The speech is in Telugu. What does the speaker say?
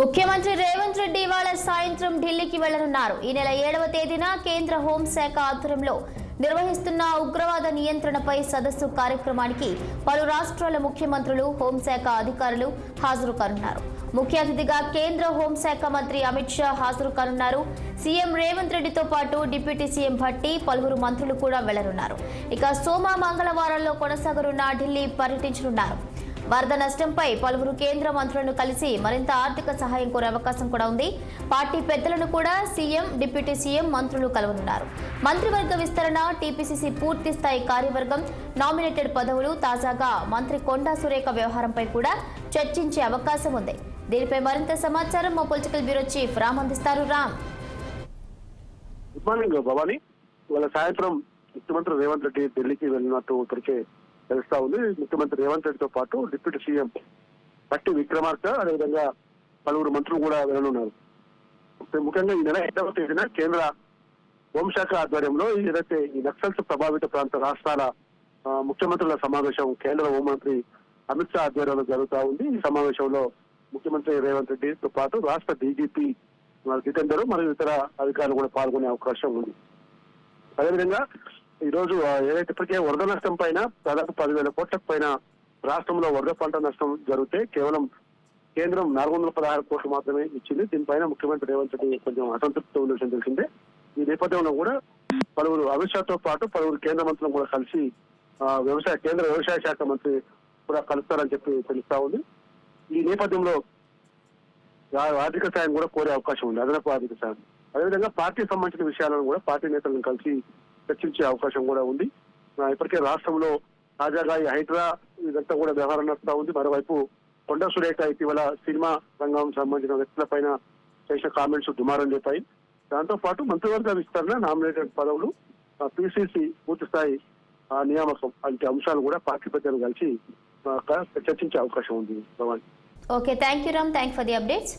ముఖ్యమంత్రి రేవంత్ రెడ్డి ఇవాళ సాయంత్రం ఢిల్లీకి వెళ్లనున్నారు. ఈ నెల 7వ తేదీన కేంద్ర హోంశాఖ ఆధ్వర్యంలో నిర్వహిస్తున్న ఉగ్రవాద నియంత్రణపై సదస్సు కార్యక్రమానికి పలు రాష్ట్రాల ముఖ్యమంత్రులు, హోంశాఖ అధికారులు హాజరు కానున్నారు. ముఖ్య అతిథిగా కేంద్ర హోంశాఖ మంత్రి అమిత్ షా హాజరు కానున్నారు. సీఎం రేవంత్ రెడ్డితో పాటు డిప్యూటీ సీఎం భట్టి, పలువురు మంత్రులు కూడా వెళ్లనున్నారు. ఇక సోమ, మంగళవారాల్లో కొనసాగనున్న ఢిల్లీ పర్యటించనున్నారు. వరద నష్టంపై పలువురు కేంద్ర మంత్రులను కలిసి మరింత ఆర్థిక సహాయం కోరే అవకాశం కూడా ఉంది. పార్టీ పెద్దలను కూడా సీఎం, డిప్యూటీ సీఎం మంత్రులు కలవనున్నారు. మంత్రివర్గ విస్తరణ, టీపీసీసీ పూర్తి స్థాయి కార్యవర్గం, నామినేటెడ్ పదవులు, తాజాగా మంత్రి కొండా సురేఖ వ్యవహారంపై కూడా చర్చించే అవకాశం ఉంది. దీనిపై మరింత సమాచారం మా పొలిటికల్ బ్యూరో చీఫ్ రామ్ అందిస్తారు. రామ్. Good morning Bhavani. ఇవాళ సాయంత్రం ముఖ్యమంత్రి రేవంత్ రెడ్డి ఢిల్లీకి వెళ్ళినట్టు ఇప్పటికే తెలుస్తా ఉంది. ముఖ్యమంత్రి రేవంత్ రెడ్డితో పాటు డిప్యూటీ సీఎం భట్టి విక్రమార్క, అదేవిధంగా పలువురు మంత్రులు కూడా వెళ్ళనున్నారు. ముఖ్యంగా ఈ నెల 8వ తేదీన కేంద్ర హోంశాఖ ఆధ్వర్యంలో ఏదైతే ఈ నక్సల్స్ ప్రభావిత ప్రాంత రాష్ట్రాల ముఖ్యమంత్రుల సమావేశం కేంద్ర హోంమంత్రి అమిత్ షా ఆధ్వర్యంలో జరుగుతూ ఉంది. ఈ సమావేశంలో ముఖ్యమంత్రి రేవంత్ రెడ్డితో పాటు రాష్ట్ర డీజీపీ జితేందర్ మరియు ఇతర అధికారులు కూడా పాల్గొనే అవకాశం ఉంది. అదేవిధంగా ఈ రోజు ఏదైతే ఇప్పటికే వరద నష్టం పైన దాదాపు 10,000 కోట్లకు పైన రాష్ట్రంలో వరద పంట నష్టం జరిగితే కేవలం కేంద్రం 416 కోట్లు మాత్రమే ఇచ్చింది. దీనిపైన ముఖ్యమంత్రి రేవంత్ రెడ్డి కొంచెం అసంతృప్తితో ఉన్న విషయం తెలిసిందే. ఈ నేపథ్యంలో కూడా పలువురు అమిత్ షాతో పాటు పలువురు కేంద్ర మంత్రులను కూడా కలిసి కేంద్ర వ్యవసాయ శాఖ మంత్రి కూడా కలుస్తారని చెప్పి తెలుస్తా ఉంది. ఈ నేపథ్యంలో ఆర్థిక సాయం కూడా కోరే అవకాశం ఉంది, అదనపు ఆర్థిక సాయం. అదేవిధంగా పార్టీకి సంబంధించిన విషయాలను కూడా పార్టీ నేతలను కలిసి చర్చించే అవకాశం కూడా ఉంది. ఇప్పటికే రాష్ట్రంలో తాజాగా ఈ హైడ్రా ఇదంతా కూడా వ్యవహారం నడుస్తూ ఉంది. మరోవైపు కొండా సురేఖ ఇటీవల సినిమా రంగం సంబంధించిన వ్యక్తులపైన చేసిన కామెంట్స్ దుమారం లేపాయి. దాంతో పాటు మంత్రివర్గ విస్తరణ, నామినేటెడ్ పదవులు, పీసీసీ పూర్తి స్థాయి నియామకం వంటి అంశాలు కూడా పార్టీ పెద్దలు కలిసి చర్చించే అవకాశం ఉంది. Okay, thank you Ram. Thank for the updates.